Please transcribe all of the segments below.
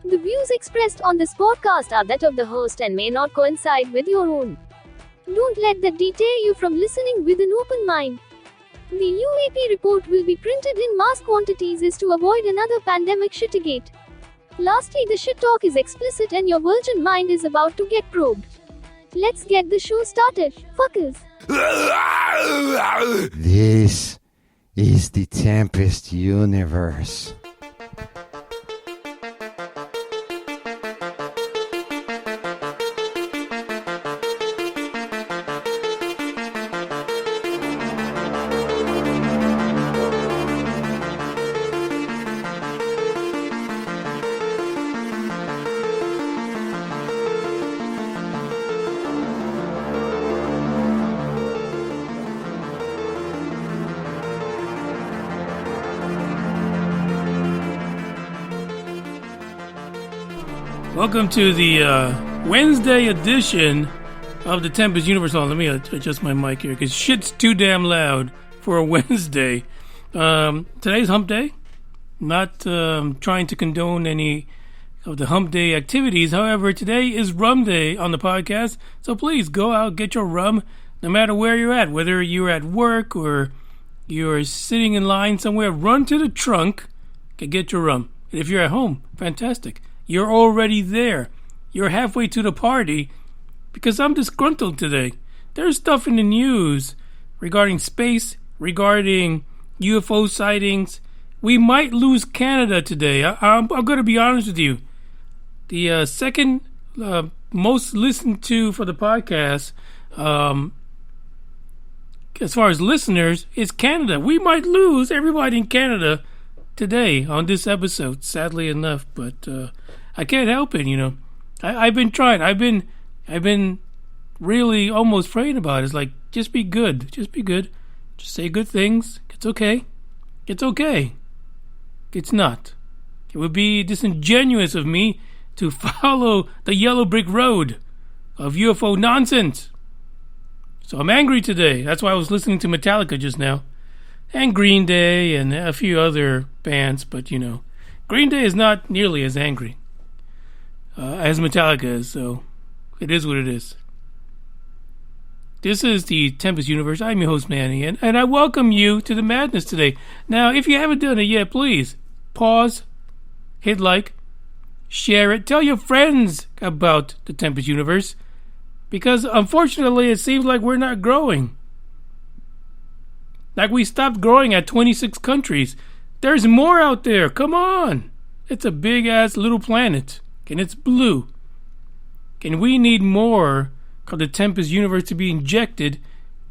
The views expressed on this podcast are that of the host and may not coincide with your own. Don't let that deter you from listening with an open mind. The UAP report will be printed in mass quantities is to avoid another pandemic shittigate. Lastly, the shit talk is explicit and your virgin mind is about to get probed. Let's get the show started, fuckers. This is the Tempest Universe. Welcome to the Wednesday edition of the Tempest Universe. Oh, let me adjust my mic here because shit's too damn loud for a Wednesday. Today's hump day. Not trying to condone any of the hump day activities. However, today is rum day on the podcast. So please go out, get your rum, no matter where you're at. Whether you're at work or you're sitting in line somewhere, run to the trunk and get your rum. And if you're at home, fantastic. You're already there. You're halfway to the party because I'm disgruntled today. There's stuff in the news regarding space, regarding UFO sightings. We might lose Canada today. I'm going to be honest with you. The second most listened to for the podcast, as far as listeners, is Canada. We might lose everybody in Canada today on this episode, sadly enough, but I can't help it, you know. I've been trying. I've been really almost praying about it. It's like, just be good. Just be good. Just say good things. It's okay. It's okay. It's not. It would be disingenuous of me to follow the yellow brick road of UFO nonsense. So I'm angry today. That's why I was listening to Metallica just now. And Green Day and a few other bands, but you know, Green Day is not nearly as angry as Metallica is, so it is what it is. This is the Tempest Universe. I'm your host, Manny, and I welcome you to the madness today. Now, if you haven't done it yet, please pause, hit like, share it, tell your friends about the Tempest Universe, because unfortunately it seems like we're not growing. Like we stopped growing at 26 countries. There's more out there. Come on. It's a big-ass little planet. And it's blue. And we need more of the Tempest Universe to be injected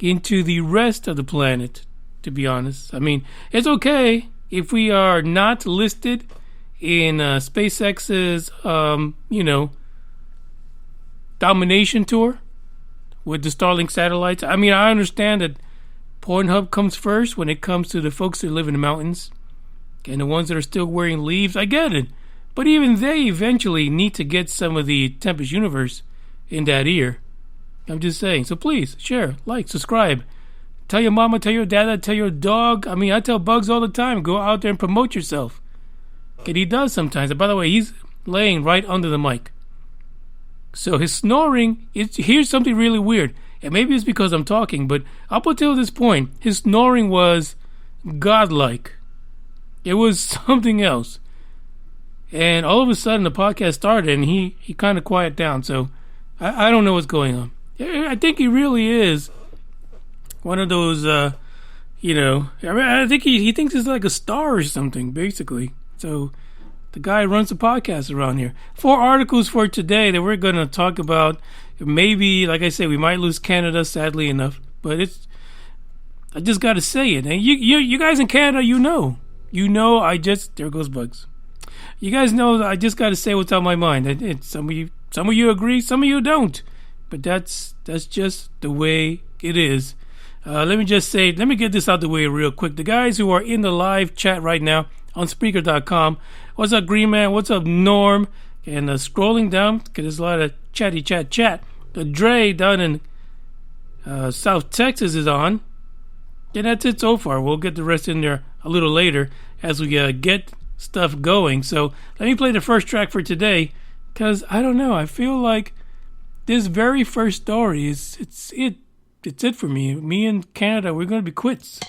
into the rest of the planet, to be honest. I mean, it's okay if we are not listed in SpaceX's, domination tour with the Starlink satellites. I mean, I understand that Pornhub comes first when it comes to the folks that live in the mountains and the ones that are still wearing leaves. I get it. But even they eventually need to get some of the Tempest Universe in that ear. I'm just saying. So please, share, like, subscribe. Tell your mama, tell your dad, tell your dog. I mean, I tell Bugs all the time, go out there and promote yourself. And he does sometimes. And by the way, he's laying right under the mic. So his snoring, here's something really weird. And maybe it's because I'm talking, but up until this point, his snoring was godlike. It was something else. And all of a sudden, the podcast started, and he kind of quieted down. So I don't know what's going on. I think he really is one of those, I think he thinks he's like a star or something, basically. So the guy runs the podcast around here. 4 articles for today that we're going to talk about. Maybe, like I said, we might lose Canada, sadly enough. But I just got to say it. And you guys in Canada, you know, there goes Bugs. You guys know that I just got to say what's on my mind. Some of you agree, some of you don't. But that's just the way it is. Let me get this out the way real quick. The guys who are in the live chat right now on Spreaker.com. What's up, Green Man? What's up, Norm? And scrolling down, because there's a lot of chat. The Dre down in South Texas is on. And that's it so far. We'll get the rest in there a little later as we get stuff going. So let me play the first track for today, because I don't know. I feel like this very first story it's it for me. Me and Canada, we're going to be quits.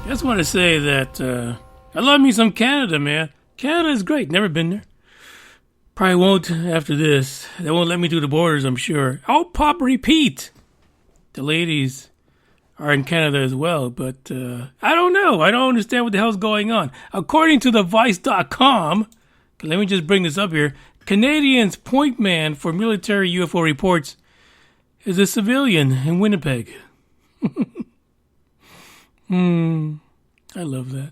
Just want to say that I love me some Canada, man. Canada is great. Never been there. Probably won't after this. They won't let me through the borders, I'm sure. I'll pop repeat. The ladies are in Canada as well, but I don't know. I don't understand what the hell's going on. According to the Vice.com, let me just bring this up here. Canadians' point man for military UFO reports is a civilian in Winnipeg. I love that.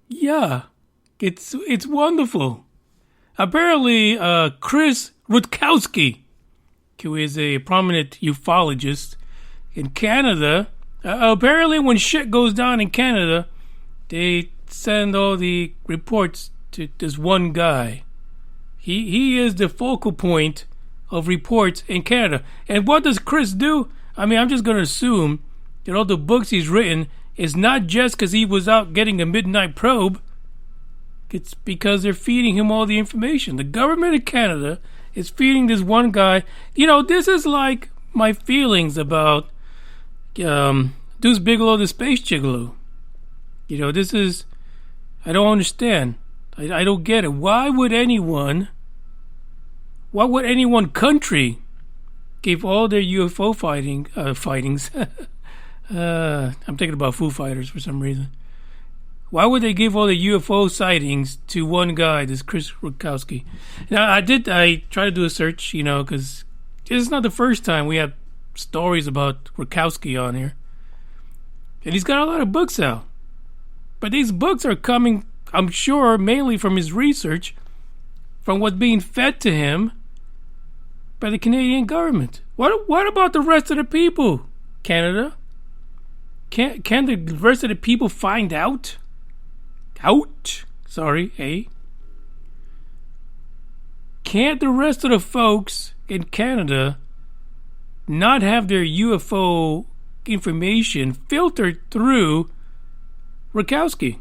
Yeah. It's wonderful. Apparently, Chris Rutkowski, who is a prominent ufologist in Canada, apparently when shit goes down in Canada, they send all the reports to this one guy. He is the focal point of reports in Canada. And what does Chris do? I mean, I'm just going to assume that all the books he's written is not just because he was out getting a midnight probe. It's because they're feeding him all the information. The government of Canada is feeding this one guy. You know, this is like my feelings about Deuce Bigelow, the Space Gigolo. You know, this is... I don't understand. I don't get it. Why would any one country give all their UFO fightings? I'm thinking about Foo Fighters for some reason. Why would they give all the UFO sightings to one guy, this Chris Rutkowski? Now, I tried to do a search, you know, because this is not the first time we have stories about Rutkowski on here. And he's got a lot of books out. But these books are coming, I'm sure, mainly from his research, from what's being fed to him by the Canadian government. What about the rest of the people, Canada? Can the rest of the people find out? Can't the rest of the folks in Canada not have their UFO information filtered through Rutkowski?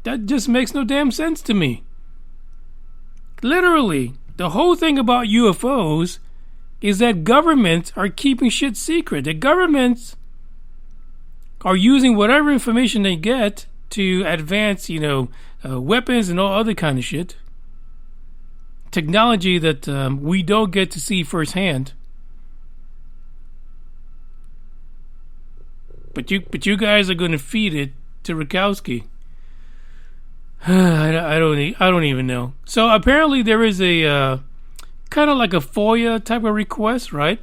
That just makes no damn sense to me. Literally, the whole thing about UFOs is that governments are keeping shit secret. The governments are using whatever information they get to advance, weapons and all other kind of shit. Technology that we don't get to see firsthand. But you guys are going to feed it to Rutkowski. I don't even know. So apparently there is a kind of like a FOIA type of request, right?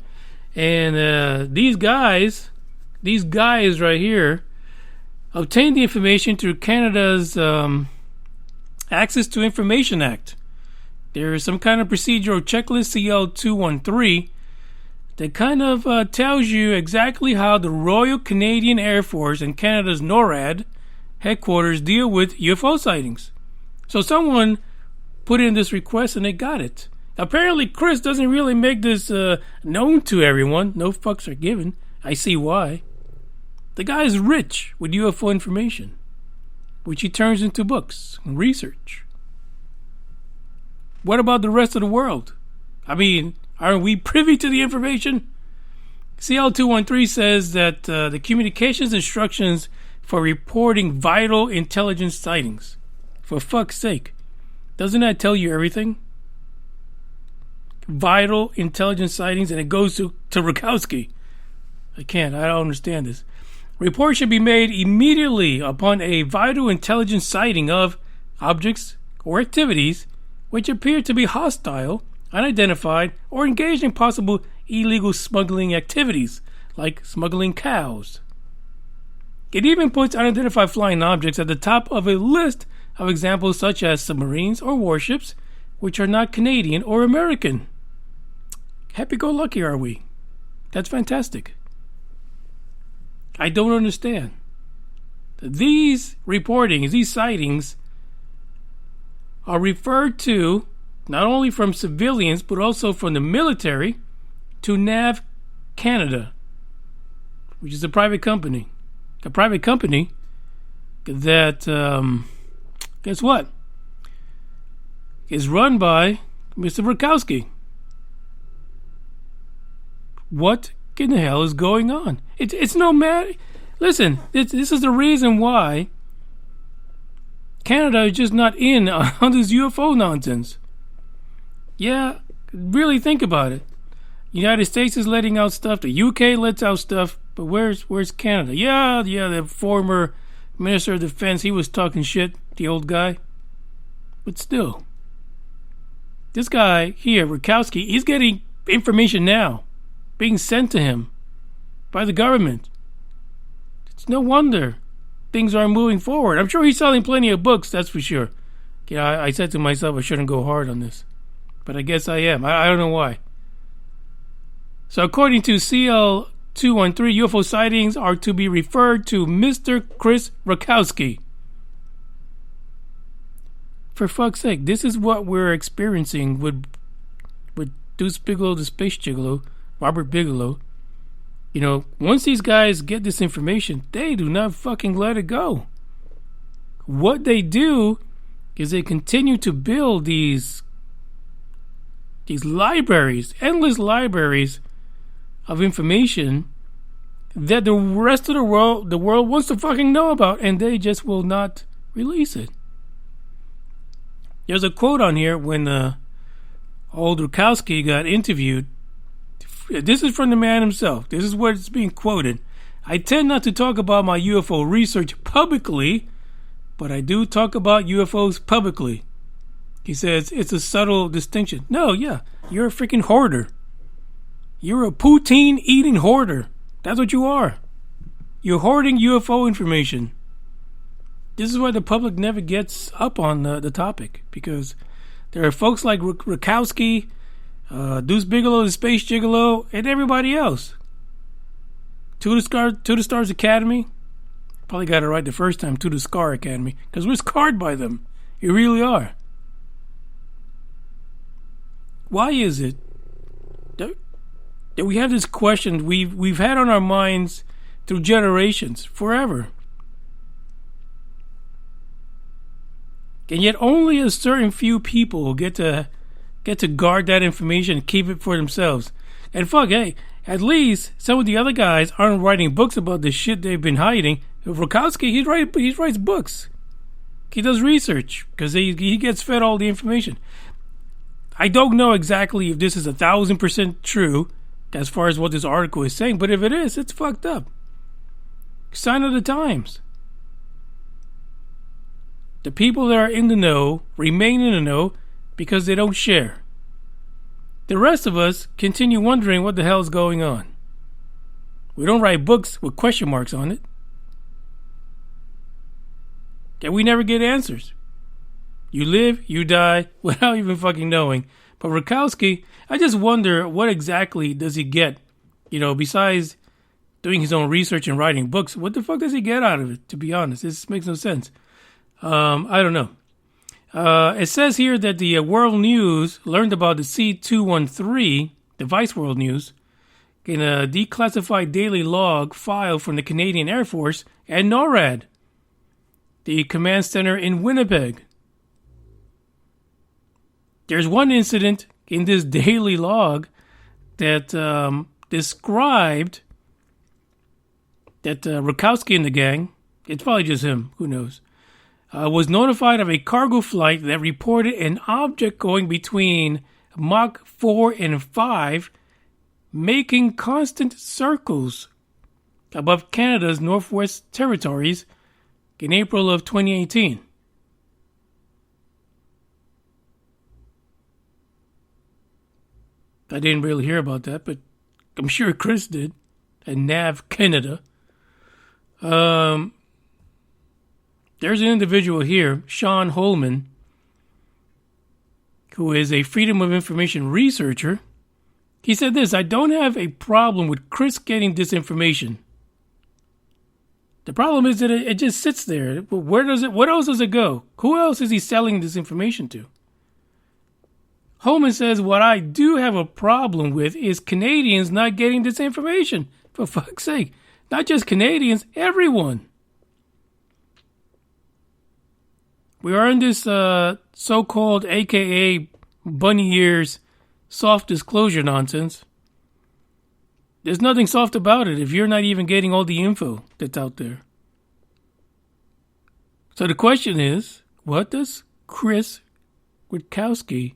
And these guys right here obtain the information through Canada's Access to Information Act. There is some kind of procedural checklist, CL213, that kind of tells you exactly how the Royal Canadian Air Force and Canada's NORAD headquarters deal with UFO sightings. So someone put in this request and they got it. Apparently Chris doesn't really make this known to everyone. No fucks are given. I see why. The guy is rich with UFO information, which he turns into books and research. What about the rest of the world? I mean, aren't we privy to the information? CL213 says that the communications instructions for reporting vital intelligence sightings. For fuck's sake. Doesn't that tell you everything? Vital intelligence sightings, and it goes to Rutkowski. I don't understand this. Reports should be made immediately upon a vital intelligence sighting of objects or activities which appear to be hostile, unidentified, or engaged in possible illegal smuggling activities, like smuggling cows. It even puts unidentified flying objects at the top of a list of examples such as submarines or warships, which are not Canadian or American. Happy-go-lucky are we? That's fantastic. I don't understand. These reportings, these sightings, are referred to not only from civilians but also from the military to NAV Canada, which is a private company. A private company that, guess what? Is run by Mr. Rutkowski. What in the hell is going on? It's no matter. Listen, this is the reason why Canada is just not in on this UFO nonsense. Yeah, really think about it. United States is letting out stuff. The UK lets out stuff. But where's Canada? Yeah, the former Minister of Defense, he was talking shit, the old guy. But still, this guy here, Rutkowski, he's getting information now being sent to him by the government. It's no wonder things aren't moving forward. I'm sure he's selling plenty of books, that's for sure. You know, I said to myself I shouldn't go hard on this. But I guess I am. I don't know why. So according to CL213, UFO sightings are to be referred to Mr. Chris Rutkowski. For fuck's sake, this is what we're experiencing with Deuce Bigelow, the Space Gigolo, Robert Bigelow. You know, once these guys get this information, they do not fucking let it go. What they do is they continue to build these libraries, endless libraries of information that the rest of the world wants to fucking know about, and they just will not release it. There's a quote on here when old Rutkowski got interviewed. This is from the man himself. This is what's being quoted. I tend not to talk about my UFO research publicly, but I do talk about UFOs publicly. He says it's a subtle distinction. No, yeah, you're a freaking hoarder. You're a poutine-eating hoarder. That's what you are. You're hoarding UFO information. This is why the public never gets up on the topic, because there are folks like Rutkowski, Deuce Bigelow, the Space Gigolo, and everybody else. To the Stars Academy. Probably got it right the first time, To the Scar Academy, because we're scarred by them. You really are. Why is it that we have this question we've had on our minds through generations, forever? And yet only a certain few people get to guard that information and keep it for themselves. And fuck, hey, at least some of the other guys aren't writing books about the shit they've been hiding. Rutkowski, he writes books. He does research because he gets fed all the information. I don't know exactly if this is 1,000% true as far as what this article is saying, but if it is, it's fucked up. Sign of the times. The people that are in the know remain in the know because they don't share. The rest of us continue wondering what the hell is going on. We don't write books with question marks on it. And we never get answers. You live, you die, without even fucking knowing. But Rutkowski, I just wonder what exactly does he get? You know, besides doing his own research and writing books, what the fuck does he get out of it, to be honest? This makes no sense. I don't know. It says here that the World News learned about the C213, the Vice World News, in a declassified daily log file from the Canadian Air Force and NORAD, the command center in Winnipeg. There's one incident in this daily log that described that Rutkowski and the gang, it's probably just him, who knows, was notified of a cargo flight that reported an object going between Mach 4 and 5, making constant circles above Canada's Northwest Territories in April of 2018. I didn't really hear about that, but I'm sure Chris did, and Nav Canada. There's an individual here, Sean Holman, who is a Freedom of Information researcher. He said this: I don't have a problem with Chris getting this information. The problem is that it just sits there. What else does it go? Who else is he selling this information to? Holman says, what I do have a problem with is Canadians not getting this information. For fuck's sake. Not just Canadians, everyone. We are in this so-called AKA bunny ears soft disclosure nonsense. There's nothing soft about it if you're not even getting all the info that's out there. So the question is, what does Chris Rutkowski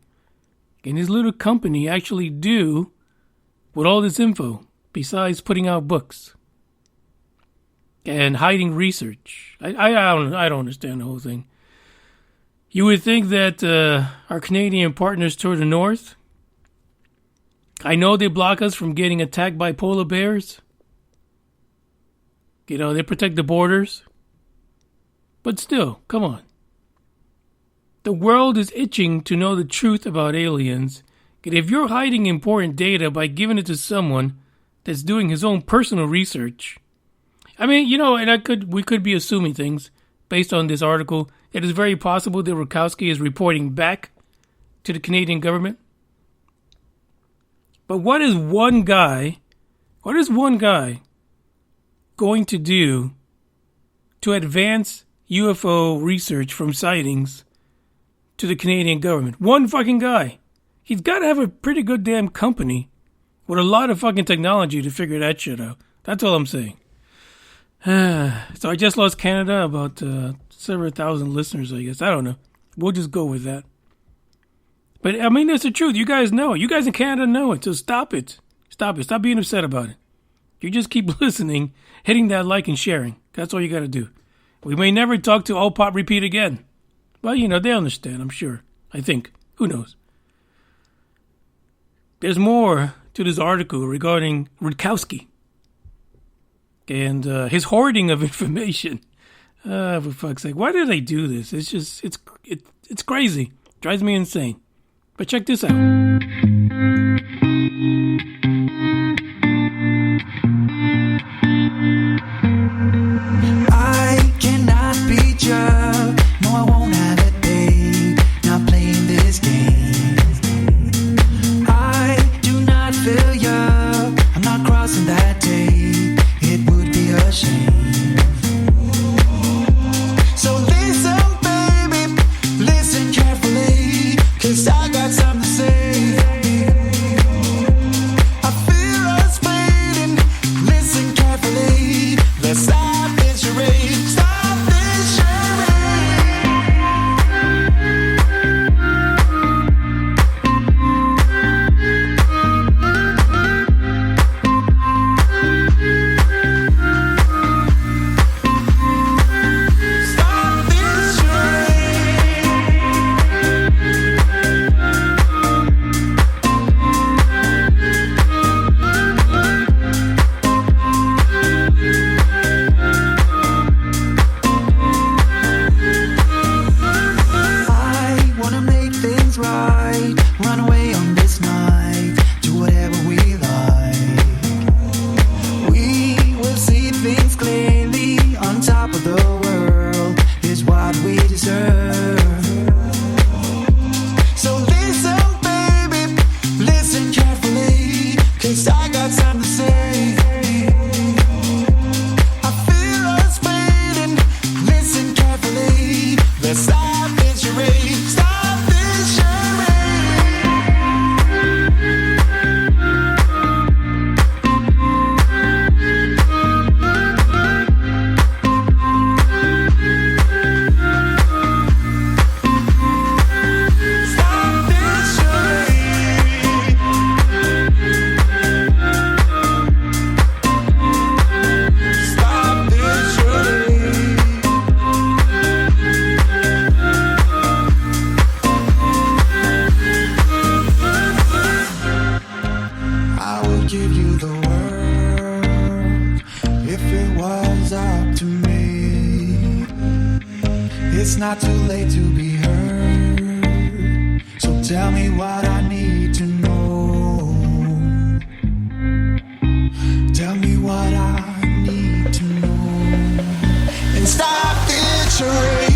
and his little company actually do with all this info besides putting out books and hiding research? I don't understand the whole thing. You would think that our Canadian partners toward the north, I know they block us from getting attacked by polar bears. You know, they protect the borders. But still, come on. The world is itching to know the truth about aliens. And if you're hiding important data by giving it to someone that's doing his own personal research, I mean, and we could be assuming things based on this article. It is very possible that Rutkowski is reporting back to the Canadian government. But what is one guy going to do to advance UFO research from sightings to the Canadian government? One fucking guy. He's got to have a pretty good damn company with a lot of fucking technology to figure that shit out. That's all I'm saying. So I just lost Canada, about several thousand listeners, I guess. I don't know. We'll just go with that. But, I mean, that's the truth. You guys know it. You guys in Canada know it. So stop it. Stop it. Stop being upset about it. You just keep listening, hitting that like and sharing. That's all you got to do. We may never talk to All Pop Repeat again. Well, they understand, I'm sure. I think. Who knows? There's more to this article regarding Rutkowski and his hoarding of information. For fuck's sake. Why do they do this? It's just, it's crazy. Drives me insane. But check this out. I cannot beat you. No, I won't have it, babe. Not playing this game. I do not feel you. I'm not crossing that tape. It would be a shame. So listen, baby. Listen carefully. 'Cause I got something to say. I feel us fading. Listen carefully. Let's stop this charade. Stop this charade. Stop this charade. I wanna make things right. Run away on this night. Do whatever we like. We will see things clearly. On top of the world is what we deserve. So listen, baby. Listen carefully. 'Cause I got something to say. I feel us fading. Listen carefully. Let's stop this charade. Stop this charade. Stop this charade. Stop this charade. I will give you the world if it was up to me. It's not too late to be heard. So tell me what I need to know. Tell me what I need to know. And stop this charade.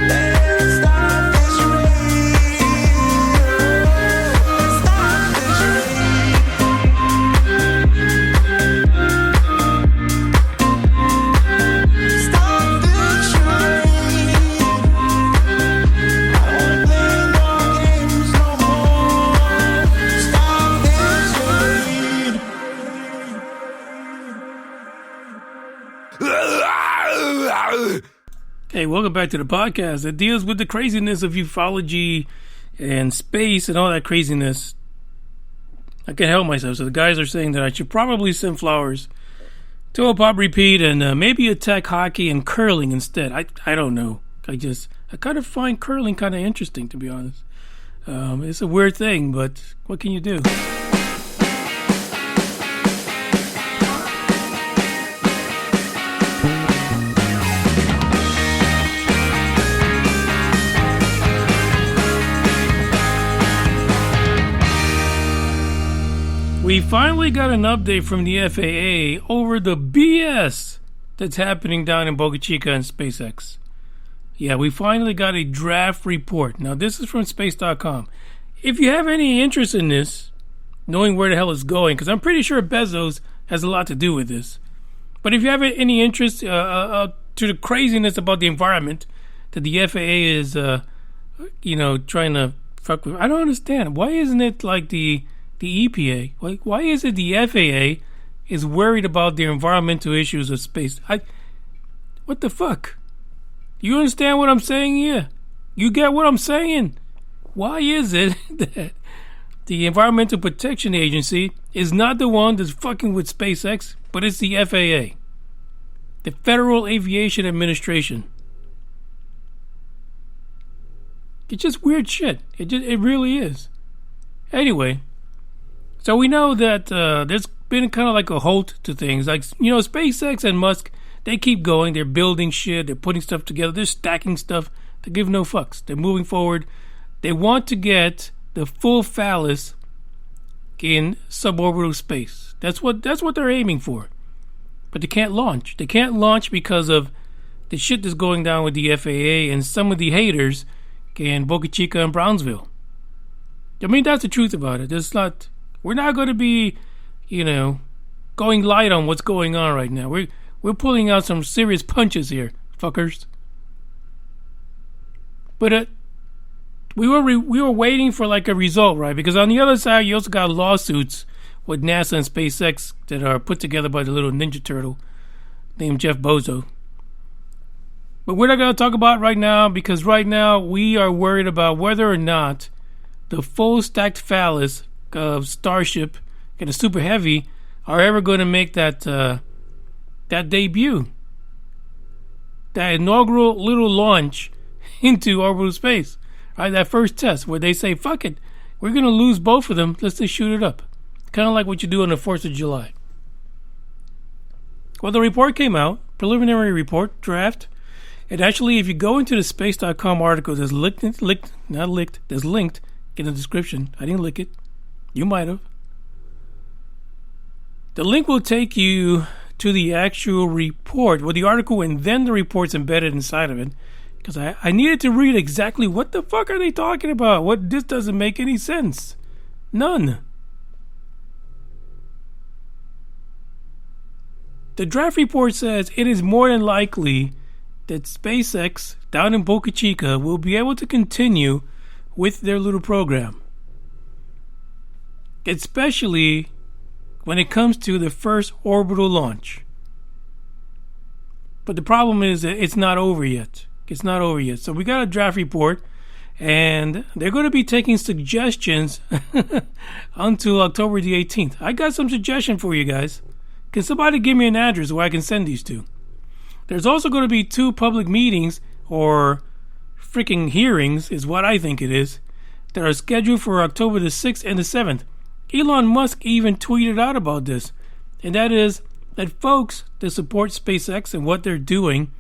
Let's stop this charade. Stop this charade. Stop this charade. I don't wanna play no games no more. Stop this charade. Hey, welcome back to the podcast that deals with the craziness of ufology and space and all that craziness. I can't help myself. So the guys are saying that I should probably send flowers to All Pop Repeat and maybe attack hockey and curling instead. I don't know. I kind of find curling kind of interesting, to be honest. It's a weird thing, but what can you do? finally got an update from the FAA over the BS that's happening down in Boca Chica and SpaceX. Yeah, we finally got a draft report. Now, this is from space.com. If you have any interest in this, knowing where the hell it's going, because I'm pretty sure Bezos has a lot to do with this. But if you have any interest to the craziness about the environment that the FAA is, trying to fuck with, I don't understand. Why isn't it like the EPA? Like, why is it the FAA is worried about the environmental issues of space? What the fuck? You understand what I'm saying here? You get what I'm saying? Why is it that the Environmental Protection Agency is not the one that's fucking with SpaceX, but it's the FAA, the Federal Aviation Administration? It's just weird shit. It really is. Anyway, so we know that there's been kind of like a halt to things. Like, SpaceX and Musk, they keep going. They're building shit. They're putting stuff together. They're stacking stuff. They give no fucks. They're moving forward. They want to get the full phallus in suborbital space. That's what they're aiming for. But they can't launch. They can't launch because of the shit that's going down with the FAA and some of the haters in Boca Chica and Brownsville. I mean, that's the truth about it. We're not going to be, going light on what's going on right now. We're pulling out some serious punches here, fuckers. But we were waiting for like a result, right? Because on the other side, you also got lawsuits with NASA and SpaceX that are put together by the little Ninja Turtle named Jeff Bezos. But we're not going to talk about it right now, because right now we are worried about whether or not the full stacked phallus of Starship and the Super Heavy are ever going to make that debut, that inaugural little launch into orbital space, right? That first test where they say, fuck it, we're going to lose both of them, let's just shoot it up. Kind of like what you do on the 4th of July. Well, the report came out, preliminary report, draft, and actually if you go into the space.com article, there's linked in the description. I didn't lick it. You might have. The link will take you to the actual report, the article, and then the report's embedded inside of it. Because I needed to read exactly what the fuck are they talking about? This doesn't make any sense. None. The draft report says it is more than likely that SpaceX down in Boca Chica will be able to continue with their little program. Especially when it comes to the first orbital launch. But the problem is that it's not over yet. It's not over yet. So we got a draft report, and they're going to be taking suggestions until October the 18th. I got some suggestion for you guys. Can somebody give me an address where I can send these to? There's also going to be 2 public meetings, or freaking hearings is what I think it is, that are scheduled for October the 6th and the 7th. Elon Musk even tweeted out about this, and that is that folks that support SpaceX and what they're doing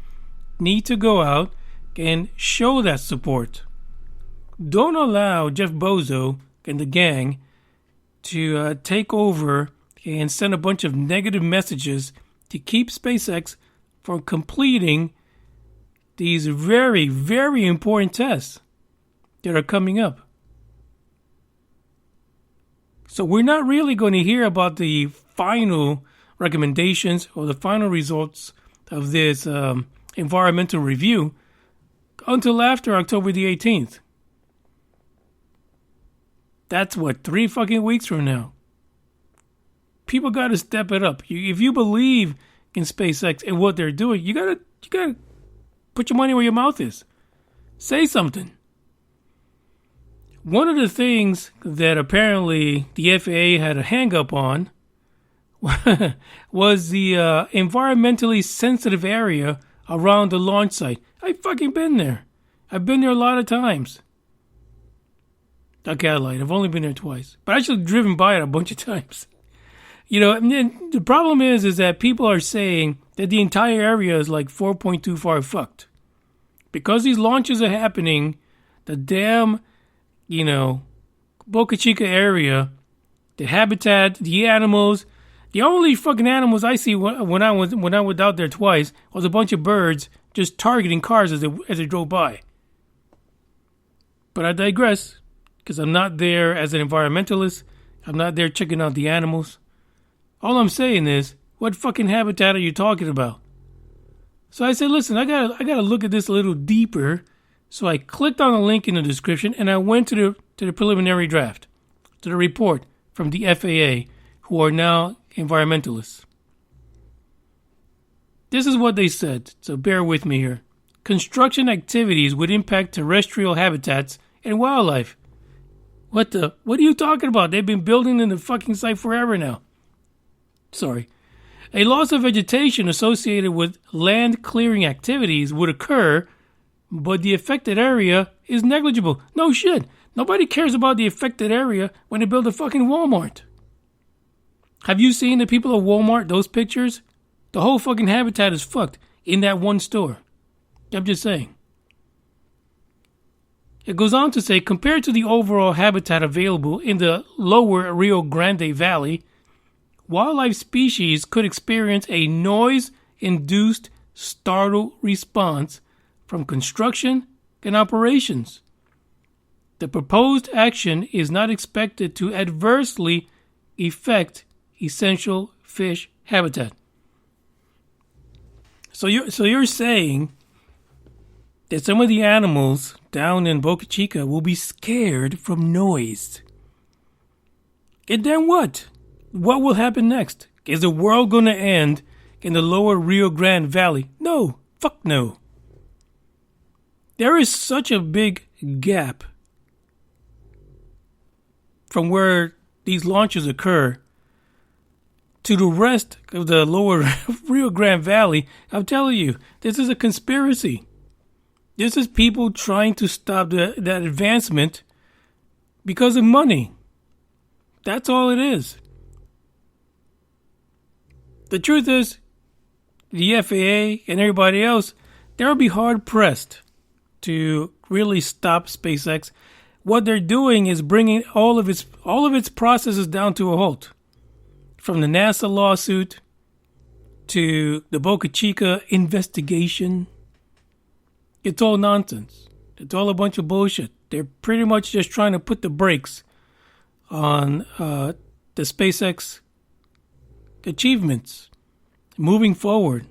need to go out and show that support. Don't allow Jeff Bezos and the gang to take over and send a bunch of negative messages to keep SpaceX from completing these very, very important tests that are coming up. So we're not really going to hear about the final recommendations or the final results of this environmental review until after October the 18th. That's 3 fucking weeks from now. People got to step it up. If you believe in SpaceX and what they're doing, you gotta put your money where your mouth is. Say something. One of the things that apparently the FAA had a hang up on was the environmentally sensitive area around the launch site. I've fucking been there. I've been there a lot of times. Okay, I lied. I've only been there twice. But I actually driven by it a bunch of times. And the problem is that people are saying that the entire area is like 4.2 far fucked. Because these launches are happening, the damn, Boca Chica area the habitat, the animals. The only fucking animals I see when I was out there twice was a bunch of birds just targeting cars as they drove by. But I digress, because I'm not there as an environmentalist. I'm not there checking out the animals. All I'm saying is, what fucking habitat are you talking about? So I said, listen, I gotta look at this a little deeper. So I clicked on the link in the description and I went to the preliminary draft, to the report from the FAA, who are now environmentalists. This is what they said, so bear with me here. Construction activities would impact terrestrial habitats and wildlife. What are you talking about? They've been building in the fucking site forever now. Sorry. A loss of vegetation associated with land clearing activities would occur, but the affected area is negligible. No shit. Nobody cares about the affected area when they build a fucking Walmart. Have you seen the people of Walmart, those pictures? The whole fucking habitat is fucked in that one store. I'm just saying. It goes on to say, compared to the overall habitat available in the lower Rio Grande Valley, wildlife species could experience a noise-induced startle response from construction and operations. The proposed action is not expected to adversely affect essential fish habitat. So you're saying that some of the animals down in Boca Chica will be scared from noise. And then what? What will happen next? Is the world going to end in the lower Rio Grande Valley? No. Fuck no. There is such a big gap from where these launches occur to the rest of the lower Rio Grande Valley. I'm telling you, this is a conspiracy. This is people trying to stop that advancement because of money. That's all it is. The truth is, the FAA and everybody else, they'll be hard-pressed to really stop SpaceX. What they're doing is bringing all of its processes down to a halt. From the NASA lawsuit to the Boca Chica investigation, it's all nonsense. It's all a bunch of bullshit. They're pretty much just trying to put the brakes on the SpaceX achievements moving forward.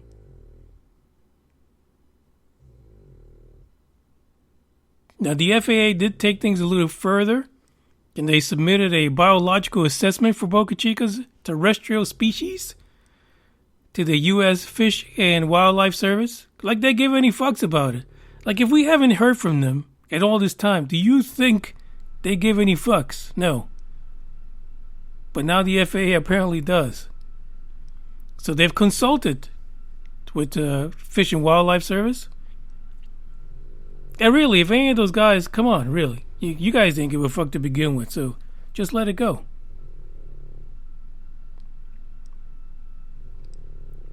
Now, the FAA did take things a little further, and they submitted a biological assessment for Boca Chica's terrestrial species to the U.S. Fish and Wildlife Service. Like they give any fucks about it. Like if we haven't heard from them at all this time, do you think they give any fucks? No. But now the FAA apparently does. So they've consulted with the Fish and Wildlife Service. And really, if any of those guys, come on, really. You guys didn't give a fuck to begin with, so just let it go.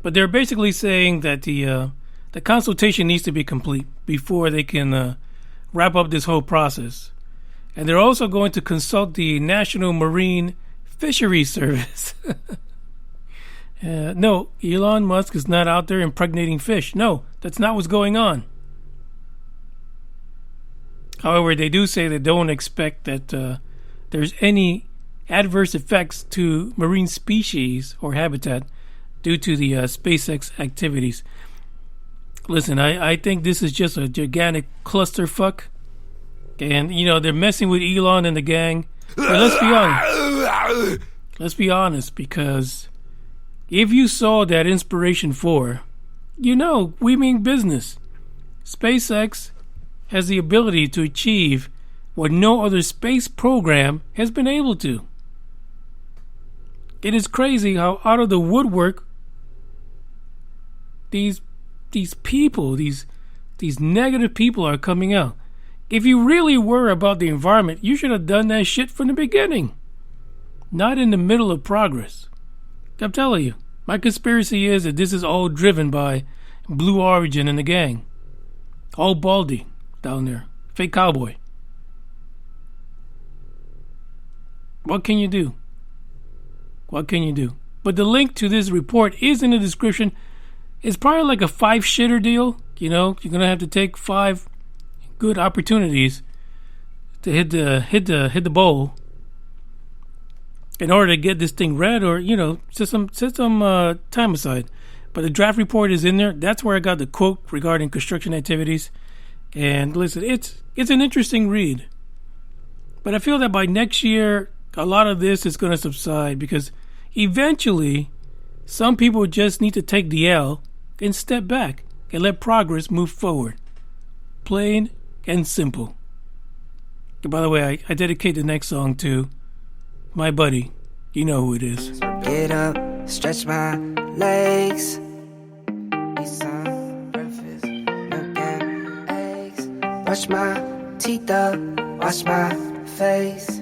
But they're basically saying that the consultation needs to be complete before they can wrap up this whole process. And they're also going to consult the National Marine Fisheries Service. No, Elon Musk is not out there impregnating fish. No, that's not what's going on. However, they do say they don't expect that there's any adverse effects to marine species or habitat due to the SpaceX activities. Listen, I think this is just a gigantic clusterfuck. And, you know, they're messing with Elon and the gang. But let's be honest. Let's be honest, because if you saw that Inspiration 4, you know, we mean business. SpaceX has the ability to achieve what no other space program has been able to. It is crazy how out of the woodwork these people, these negative people are coming out. If you really were about the environment, you should have done that shit from the beginning, not in the middle of progress. I'm telling you, my conspiracy is that this is all driven by Blue Origin and the gang. All Baldy down there. Fake cowboy. What can you do? What can you do? But the link to this report is in the description. It's probably like a 5-shitter deal. You know, you're gonna have to take 5 good opportunities to hit the bowl in order to get this thing read, or set some time aside. But the draft report is in there. That's where I got the quote regarding construction activities. And listen, it's an interesting read. But I feel that by next year, a lot of this is going to subside, because eventually some people just need to take the L and step back and let progress move forward. Plain and simple. And by the way, I dedicate the next song to my buddy. You know who it is. Get up, stretch my legs. Eat some breakfast, milk and eggs. Brush my teeth up, wash my face.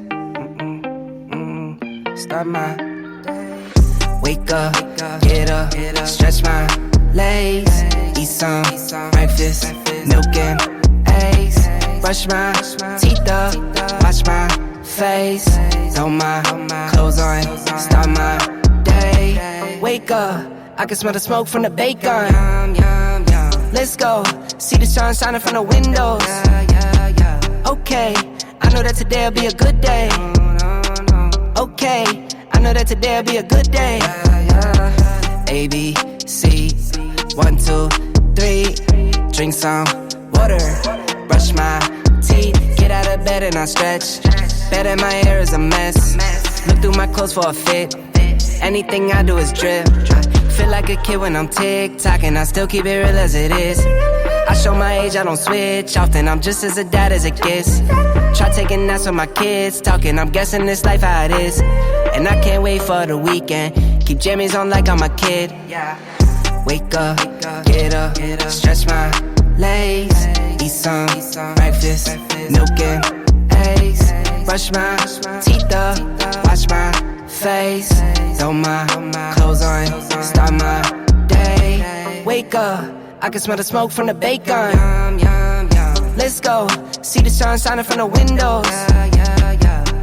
Start my day. Wake up, get up, stretch my legs. Eat some breakfast, milk and eggs. Brush my teeth up, wash my face. Throw my clothes on, start my day. Wake up, I can smell the smoke from the bacon. Let's go, see the sun shining from the windows. Okay, I know that today'll be a good day. Okay, I know that today'll be a good day. A, B, C, 1, 2, 3. Drink some water, brush my teeth. Get out of bed and I stretch. Bed in my hair is a mess. Look through my clothes for a fit. Anything I do is drip. Feel like a kid when I'm tick-tocking. I still keep it real as it is. I show my age, I don't switch often. I'm just as a dad as it gets. Try taking naps with my kids talking. I'm guessing this life how it is. And I can't wait for the weekend. Keep jammies on like I'm a kid. Wake up, get up, stretch my legs. Eat some breakfast, milk and eggs. Brush my teeth up, wash my face. Throw my clothes on, start my day. Wake up, I can smell the smoke from the bacon. Let's go, see the sun shining from the windows.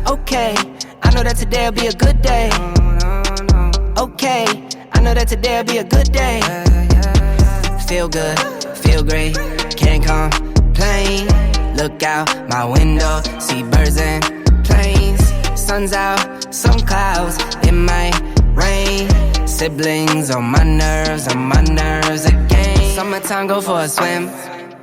Okay, I know that today'll be a good day. Okay, I know that today'll be a good day. Feel good, feel great, can't complain. Look out my window, see birds and planes. Sun's out, some clouds, it might rain. Siblings on my nerves again. Summertime, go for a swim.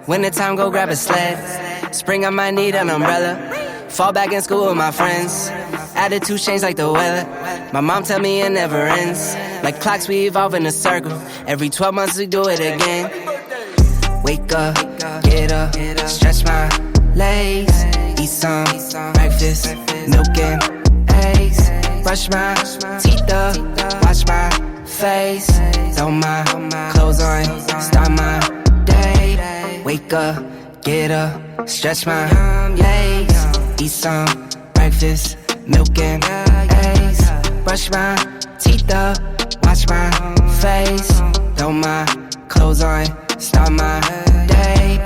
Wintertime, go grab a sled. Spring, I might need an umbrella. Fall back in school with my friends. Attitude change like the weather. My mom tell me it never ends. Like clocks, we evolve in a circle. Every 12 months we do it again. Wake up, get up, stretch my legs. Eat some breakfast, milk and eggs. Brush my teeth up, wash my face. Throw my clothes on, start my day. Wake up, get up, stretch my legs. Eat some breakfast, milk and eggs. Brush my teeth up, wash my face. Throw my clothes on, start my day.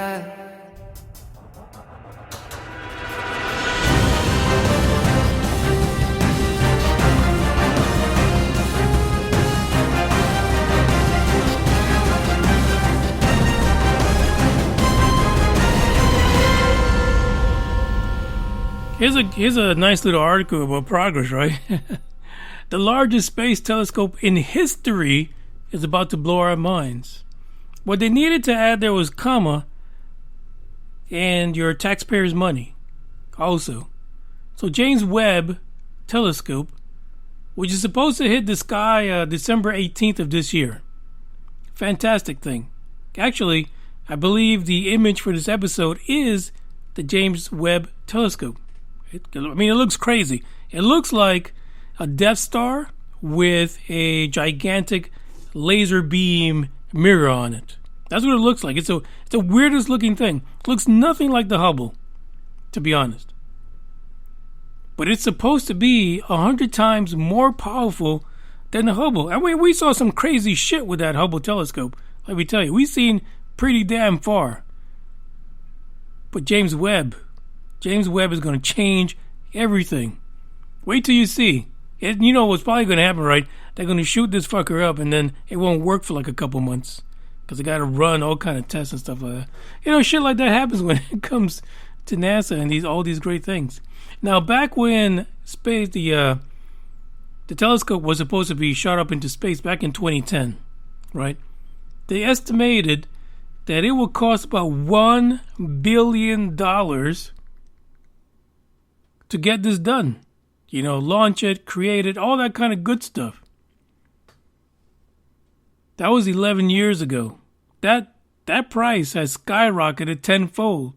Here's a nice little article about progress, right? The largest space telescope in history is about to blow our minds. What they needed to add there was comma and your taxpayers' money also. So James Webb Telescope, which is supposed to hit the sky December 18th of this year. Fantastic thing. Actually, I believe the image for this episode is the James Webb Telescope. It looks crazy. It looks like a Death Star with a gigantic laser beam mirror on it. That's what it looks like. It's the weirdest looking thing. It looks nothing like the Hubble, to be honest. But it's supposed to be 100 times more powerful than the Hubble. And we saw some crazy shit with that Hubble telescope. Let me tell you, we've seen pretty damn far. But James Webb is going to change everything. Wait till you see. You know what's probably going to happen, right? They're going to shoot this fucker up, and then it won't work for like a couple months because they got to run all kind of tests and stuff like that. You know, shit like that happens when it comes to NASA and all these great things. Now, back when the telescope was supposed to be shot up into space back in 2010, right? They estimated that it would cost about $1 billion to get this done. You know, launch it, create it, all that kind of good stuff. That was 11 years ago. That price has skyrocketed tenfold.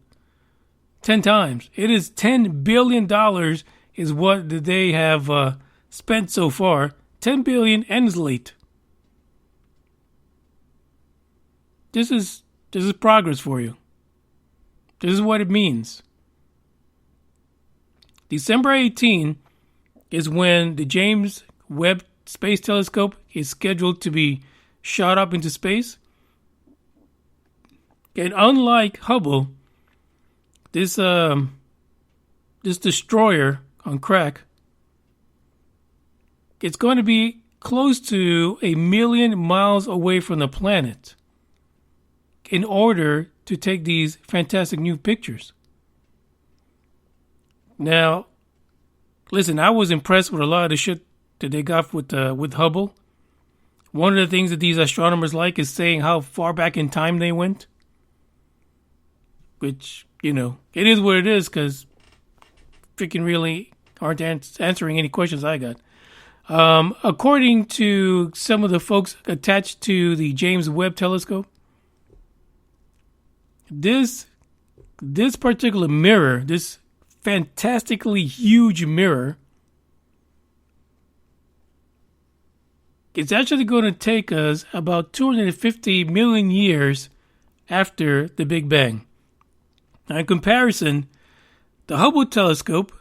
10 times. It is $10 billion is what they have spent so far. $10 billion and is late. This is progress for you. This is what it means. December 18 is when the James Webb Space Telescope is scheduled to be shot up into space. And unlike Hubble, this destroyer on crack, it's going to be close to 1 million miles away from the planet in order to take these fantastic new pictures. Now, listen, I was impressed with a lot of the shit that they got with Hubble. One of the things that these astronomers like is saying how far back in time they went. Which, you know, it is what it is because freaking really aren't answering any questions I got. According to some of the folks attached to the James Webb Telescope, this particular mirror, this fantastically huge mirror, it's actually going to take us about 250 million years after the Big Bang. Now, in comparison, the Hubble telescope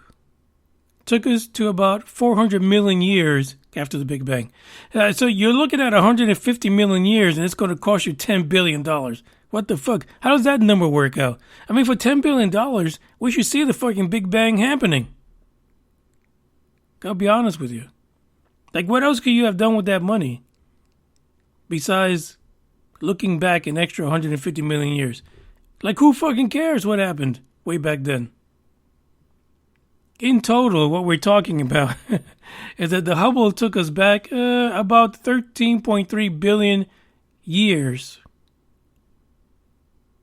took us to about 400 million years after the Big Bang. So you're looking at 150 million years, and it's going to cost you $10 billion. What the fuck? How does that number work out? I mean, for $10 billion, we should see the fucking Big Bang happening. I'll be honest with you. Like, what else could you have done with that money besides looking back an extra 150 million years? Like, who fucking cares what happened way back then? In total, what we're talking about is that the Hubble took us back about 13.3 billion years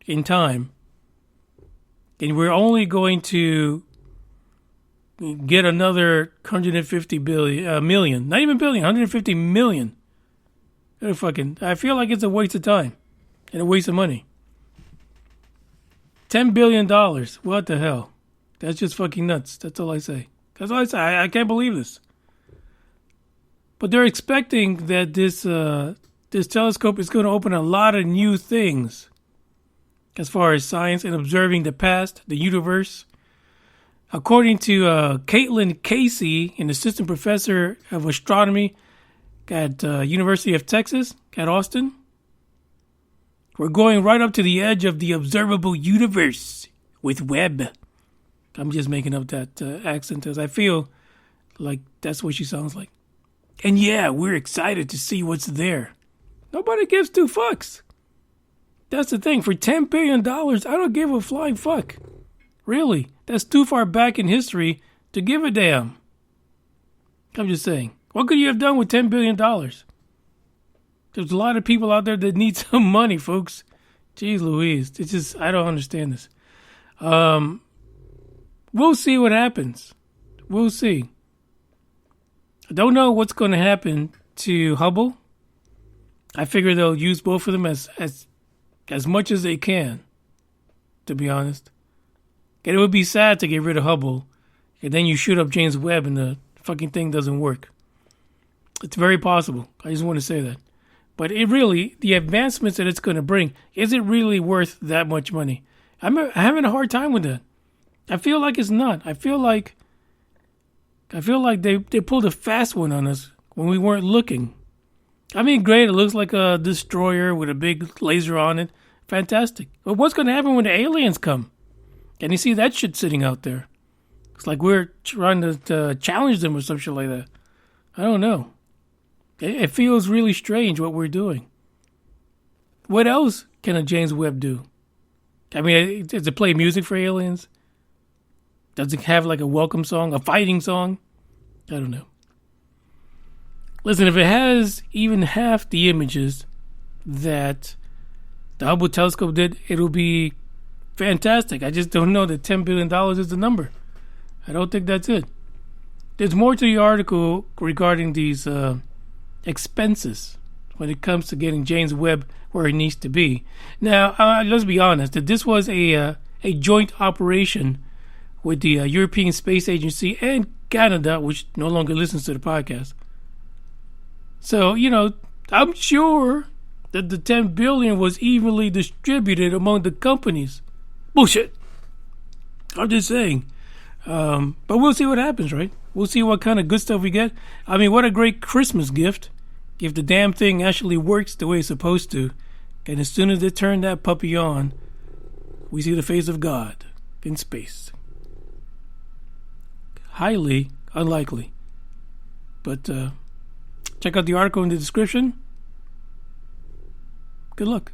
in time. And we're only going to get another 150 million. Not even billion, 150 million. I feel like it's a waste of time and a waste of money. $10 billion. What the hell? That's just fucking nuts. That's all I say. That's all I say. I can't believe this. But they're expecting that this telescope is going to open a lot of new things as far as science and observing the past, the universe. According to Caitlin Casey, an assistant professor of astronomy at University of Texas at Austin, we're going right up to the edge of the observable universe with Webb. I'm just making up that accent as I feel like that's what she sounds like. And yeah, we're excited to see what's there. Nobody gives two fucks. That's the thing. For $10 billion, I don't give a flying fuck. Really. That's too far back in history to give a damn. I'm just saying. What could you have done with $10 billion? There's a lot of people out there that need some money, folks. Jeez Louise. It's just, I don't understand this. We'll see what happens. We'll see. I don't know what's going to happen to Hubble. I figure they'll use both of them as much as they can, to be honest. And it would be sad to get rid of Hubble, and then you shoot up James Webb and the fucking thing doesn't work. It's very possible. I just want to say that. But it really, the advancements that it's going to bring, is it really worth that much money? I'm having a hard time with that. I feel like it's not. I feel like they pulled a fast one on us when we weren't looking. I mean, great. It looks like a destroyer with a big laser on it. Fantastic. But what's going to happen when the aliens come? And you see that shit sitting out there. It's like we're trying to challenge them or some shit like that. I don't know. It feels really strange what we're doing. What else can a James Webb do? I mean, does it play music for aliens? Does it have like a welcome song, a fighting song? I don't know. Listen, if it has even half the images that the Hubble telescope did, it'll be fantastic. I just don't know that $10 billion is the number. I don't think that's it. There's more to the article regarding these expenses when it comes to getting James Webb where he needs to be. Now, let's be honest, that this was a joint operation with the European Space Agency and Canada, which no longer listens to the podcast. So, I'm sure that the $10 billion was evenly distributed among the companies. Bullshit. I'm just saying. But we'll see what happens, right? We'll see what kind of good stuff we get. I mean, what a great Christmas gift if the damn thing actually works the way it's supposed to. And as soon as they turn that puppy on, we see the face of God in space. Highly unlikely. But check out the article in the description. Good luck.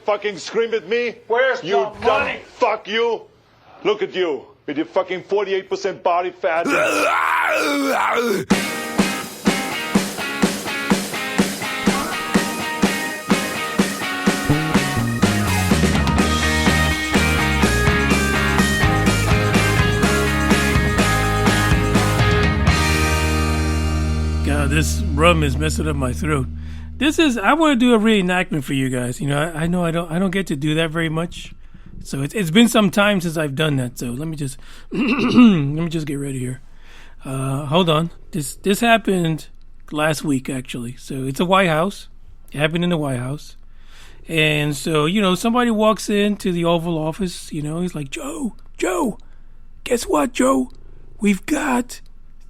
Fucking scream at me? Where's you the money? Fuck you. Look at you with your fucking 48% body fat. God, this rum is messing up my throat. I want to do a reenactment for you guys. I know I don't get to do that very much. So it's been some time since I've done that. So let me just get ready here. Hold on. This happened last week actually. So it's a White House. It happened in the White House. And so, somebody walks into the Oval Office, he's like, Joe, guess what, Joe? We've got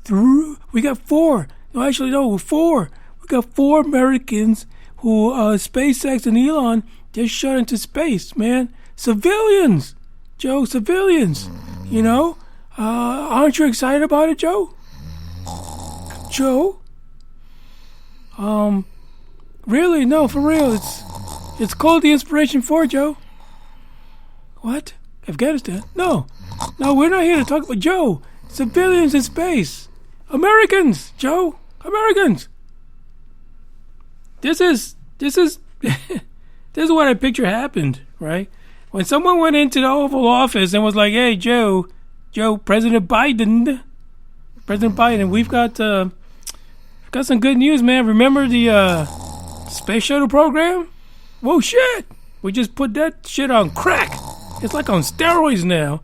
four. No, actually, no, 4. We got 4 Americans who SpaceX and Elon just shot into space, man. Civilians, Joe, civilians. Aren't you excited about it, Joe? Joe? Really? No, for real. It's called the Inspiration 4, Joe. What? Afghanistan? No, we're not here to talk about Joe. Civilians in space. Americans, Joe. Americans. This is this is what I picture happened, right? When someone went into the Oval Office and was like, "Hey, Joe, President Biden, we've got some good news, man. Remember the space shuttle program? Whoa, shit! We just put that shit on crack. It's like on steroids now,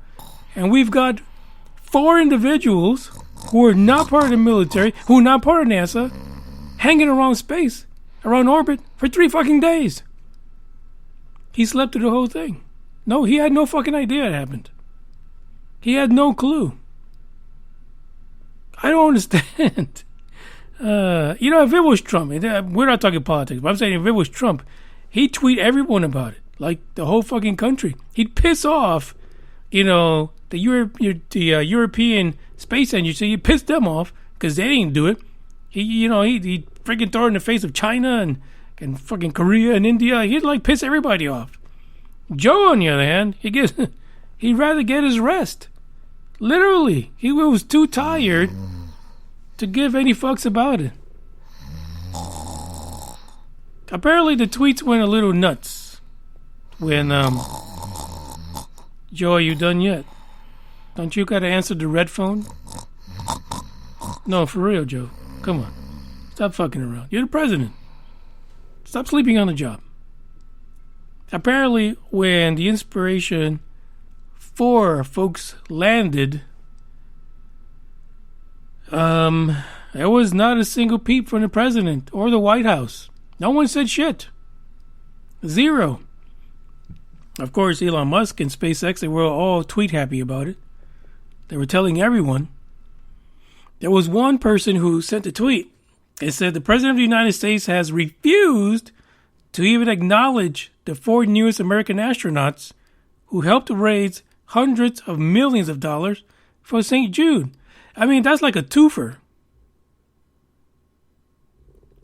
and we've got 4 individuals who are not part of the military, who are not part of NASA, hanging around space, around orbit for 3 fucking days." He slept through the whole thing. No, he had no fucking idea it happened. He had no clue. I don't understand. If it was Trump, we're not talking politics, but I'm saying if it was Trump, he'd tweet everyone about it, like the whole fucking country. He'd piss off, the European space agency. He pissed them off because they didn't do it. He freaking throw it in the face of China and fucking Korea and India. He'd like piss everybody off. Joe, on the other hand, he'd rather get his rest. Literally, he was too tired to give any fucks about it. Apparently, the tweets went a little nuts when, Joe, are you done yet? Don't you gotta answer the red phone? No, for real, Joe. Come on. Stop fucking around. You're the president. Stop sleeping on the job. Apparently, when the Inspiration 4 folks landed, there was not a single peep from the president or the White House. No one said shit. Zero. Of course, Elon Musk and SpaceX, they were all tweet happy about it. They were telling everyone. There was one person who sent a tweet. It said the President of the United States has refused to even acknowledge the 4 newest American astronauts who helped raise hundreds of millions of dollars for St. Jude. I mean, that's like a twofer.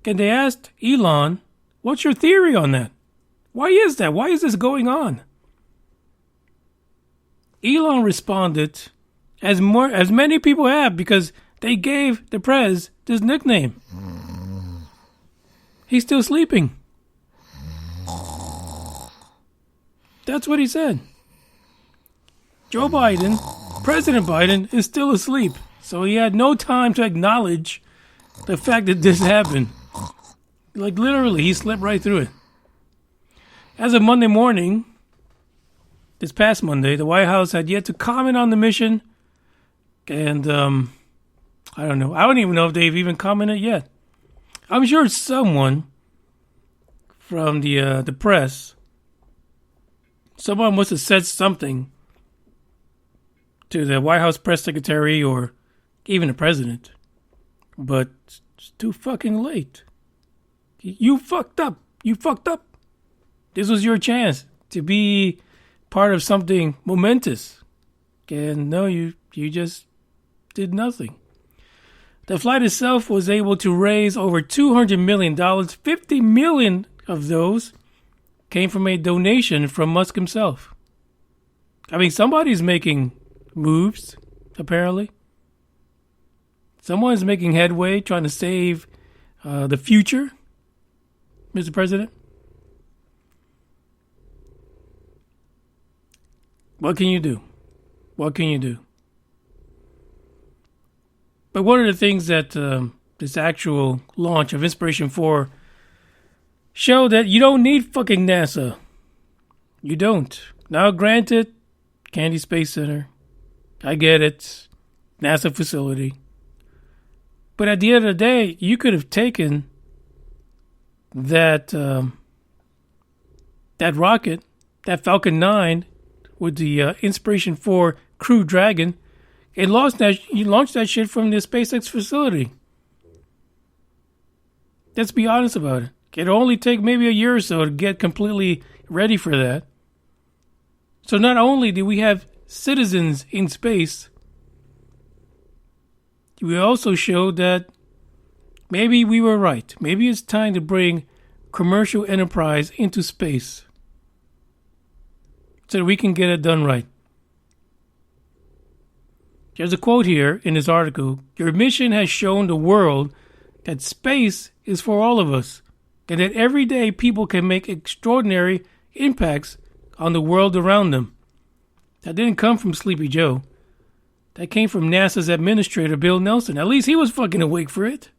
And they asked Elon, what's your theory on that? Why is that? Why is this going on? Elon responded, as many people have, because they gave the Prez this nickname. He's still sleeping. That's what he said. Joe Biden, President Biden, is still asleep. So he had no time to acknowledge the fact that this happened. Like literally, he slept right through it. As of Monday morning, this past Monday, the White House had yet to comment on the mission. And I don't know. I don't even know if they've even commented yet. I'm sure someone from the press, someone must have said something to the White House press secretary or even the president. But it's too fucking late. You fucked up. You fucked up. This was your chance to be part of something momentous. And no, you just did nothing. The flight itself was able to raise over $200 million. 50 million of those came from a donation from Musk himself. I mean, somebody's making moves, apparently. Someone's making headway, trying to save the future, Mr. President. What can you do? What can you do? But one of the things that this actual launch of Inspiration 4 showed that you don't need fucking NASA. You don't. Now, granted, Kennedy Space Center, I get it, NASA facility. But at the end of the day, you could have taken that that rocket, that Falcon 9, with the Inspiration 4 Crew Dragon, and launched that shit from the SpaceX facility. Let's be honest about it. It'll only take maybe a year or so to get completely ready for that. So not only do we have citizens in space, we also showed that maybe we were right. Maybe it's time to bring commercial enterprise into space so that we can get it done right. There's a quote here in this article. Your mission has shown the world that space is for all of us, and that every day people can make extraordinary impacts on the world around them. That didn't come from Sleepy Joe. That came from NASA's administrator, Bill Nelson. At least he was fucking awake for it.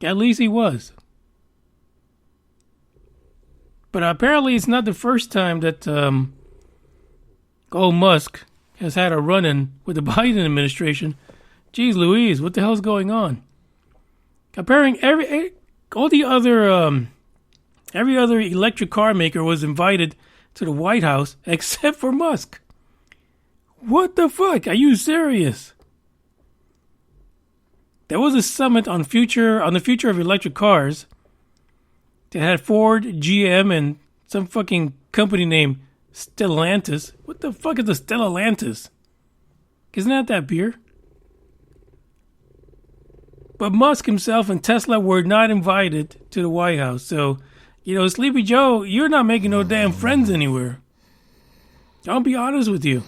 At least he was. But apparently it's not the first time that old Musk has had a run-in with the Biden administration. Jeez Louise, what the hell's going on? Apparently every other electric car maker was invited to the White House except for Musk. What the fuck? Are you serious? There was a summit on the future of electric cars that had Ford, GM, and some fucking company named Stellantis. What the fuck is a Stellantis? Isn't that beer? But Musk himself and Tesla were not invited to the White House. So, Sleepy Joe, you're not making no damn friends anywhere. I'll be honest with you.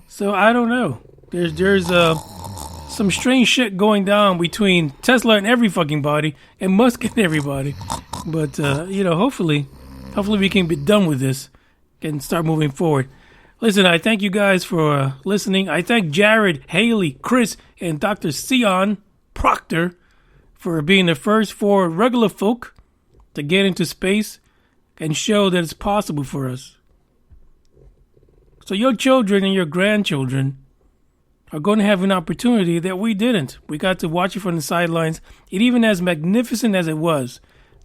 So I don't know. There's some strange shit going down between Tesla and every fucking body and Musk and everybody. But hopefully we can be done with this and start moving forward. Listen, I thank you guys for listening. I thank Jared, Haley, Chris, and Dr. Sion Proctor for being the first 4 regular folk to get into space and show that it's possible for us. So your children and your grandchildren are going to have an opportunity that we didn't. We got to watch it from the sidelines. It even as magnificent as it was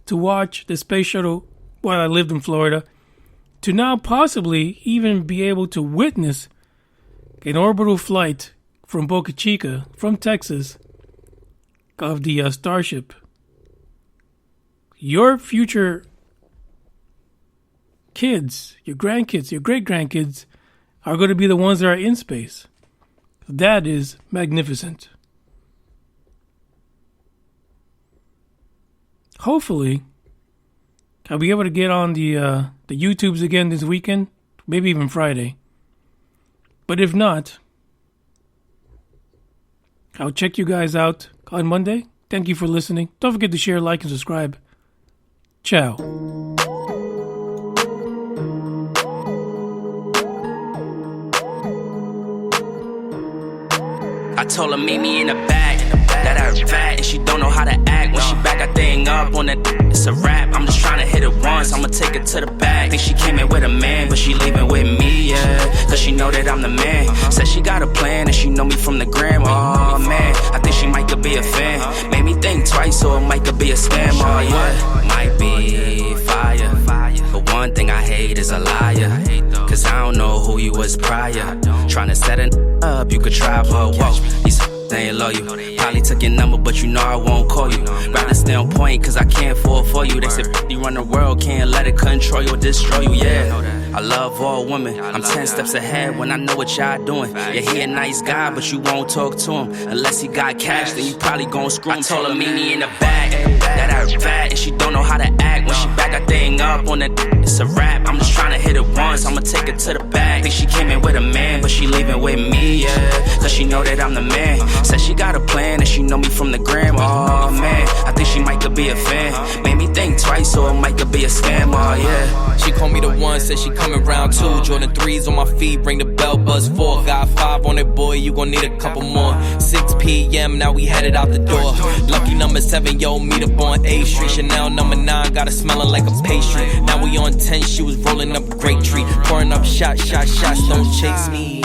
to watch the space shuttle while I lived in Florida, to now possibly even be able to witness an orbital flight from Boca Chica, from Texas, of the Starship. Your future kids, your grandkids, your great-grandkids are going to be the ones that are in space. That is magnificent. Hopefully, I'll be able to get on the YouTubes again this weekend, maybe even Friday. But if not, I'll check you guys out on Monday. Thank you for listening. Don't forget to share, like, and subscribe. Ciao. I told her meet me in the back, that I fat and she don't know how to act. When she back that thing up on that, it's a wrap. I'm just trying to hit it once, I'ma take it to the back. Think she came in with a man, but she leaving with me, yeah. Cause she know that I'm the man. Said she got a plan and she know me from the gram. Oh man, I think she might could be a fan. Made me think twice, so it might could be a scam. Oh yeah, might be fire. But one thing I hate is a liar. Cause I don't know who you was prior. Trying to set it up, you could try, but whoa, these they ain't love you. Probably took your number, but you know I won't call you. Rather stay on point, cause I can't fall for you. They said you run the world, can't let it control you or destroy you, yeah. I love all women, I'm 10 steps ahead when I know what y'all doing. Yeah, he a nice guy, but you won't talk to him. Unless he got cash, then you probably gon' screw him. I told her meet me in the back, that I fat and she don't know how to act. When she back that thing up on that, it's a wrap. I'm just trying to hit it once, I'ma take it to the back. Think she came in with a man, but she leaving with me, yeah. Cause she know that I'm the man. Said she got a plan and she know me from the gram. Oh man, I think she might could be a fan. Made me think twice, so it might could be a scam. Oh yeah. She called me the one, said she coming round 2. Jordan 3s on my feet, ring the bell, buzz 4. Got 5 on it, boy, you gon' need a couple more. 6 p.m., now we headed out the door. Lucky number 7, yo, meet up on A Street. Chanel number 9, got her smelling like a pastry. Now we on 10, she was rolling up a great treat. Pouring up shots, don't chase me.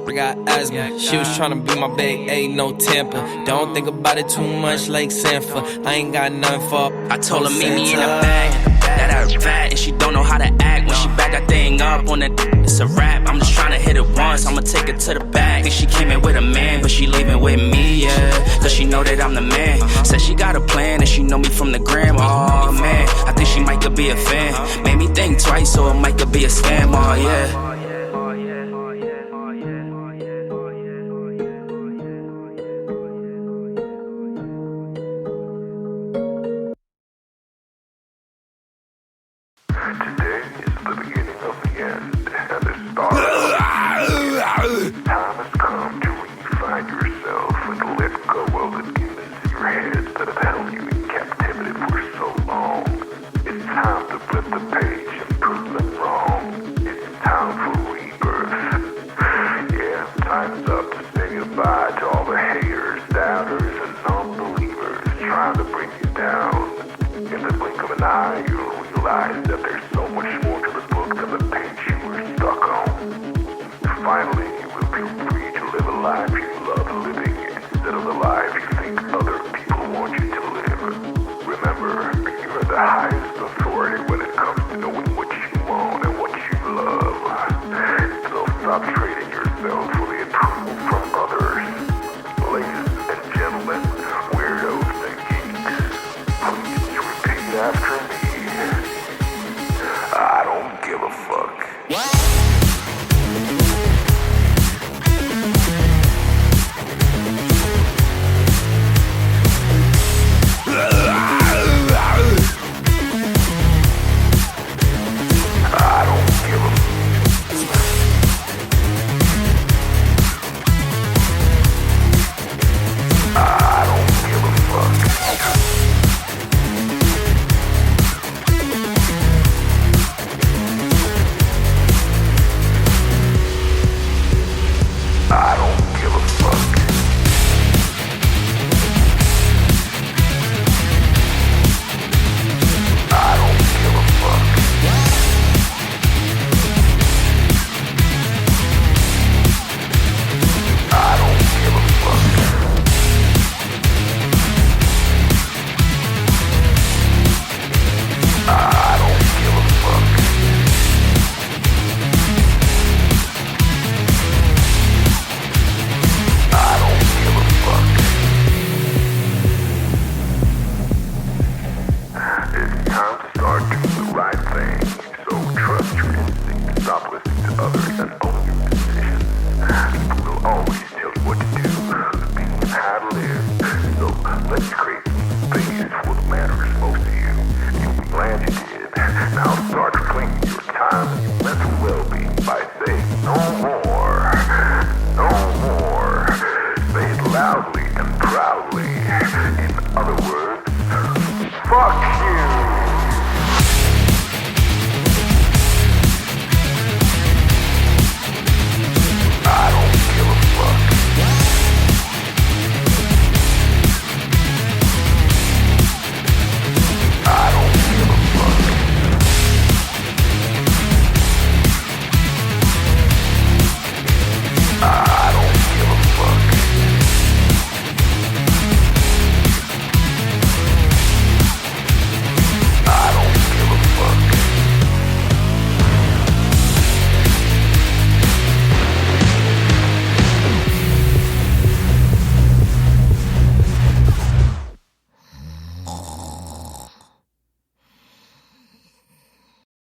I got asthma. She was tryna be my babe, ain't no temper. Don't think about it too much like Sanford. I ain't got nothing for. I told her meet me in the back, that I fat and she don't know how to act. When she back that thing up on that, it's a wrap. I'm just tryna hit it once, I'ma take it to the back. Think she came in with a man, but she leaving with me, yeah. Cause she know that I'm the man. Said she got a plan and she know me from the gram. Oh man, I think she might could be a fan. Made me think twice, so it might could be a scam. Oh yeah. Today is the beginning of the end, and the start of the time has come to refine yourself and let go of the demons in your head that have held you in captivity for so long. It's time to flip the page and prove them wrong. It's time for rebirth. Yeah, time's up to say goodbye to all the haters, doubters, and non-believers trying to bring you down. In the blink of an eye, you'll realize that there's so much more to the book than the page you were stuck on. Finally, you will be free to live a life you love living instead of the life you think other people want you to live. Remember, you are the highest authority when it comes to knowing what you want and what you love. So stop trading yourself for the approval from others. Ladies and gentlemen, weirdos and geeks, please repeat after me. I don't give a fuck. Loudly and proudly.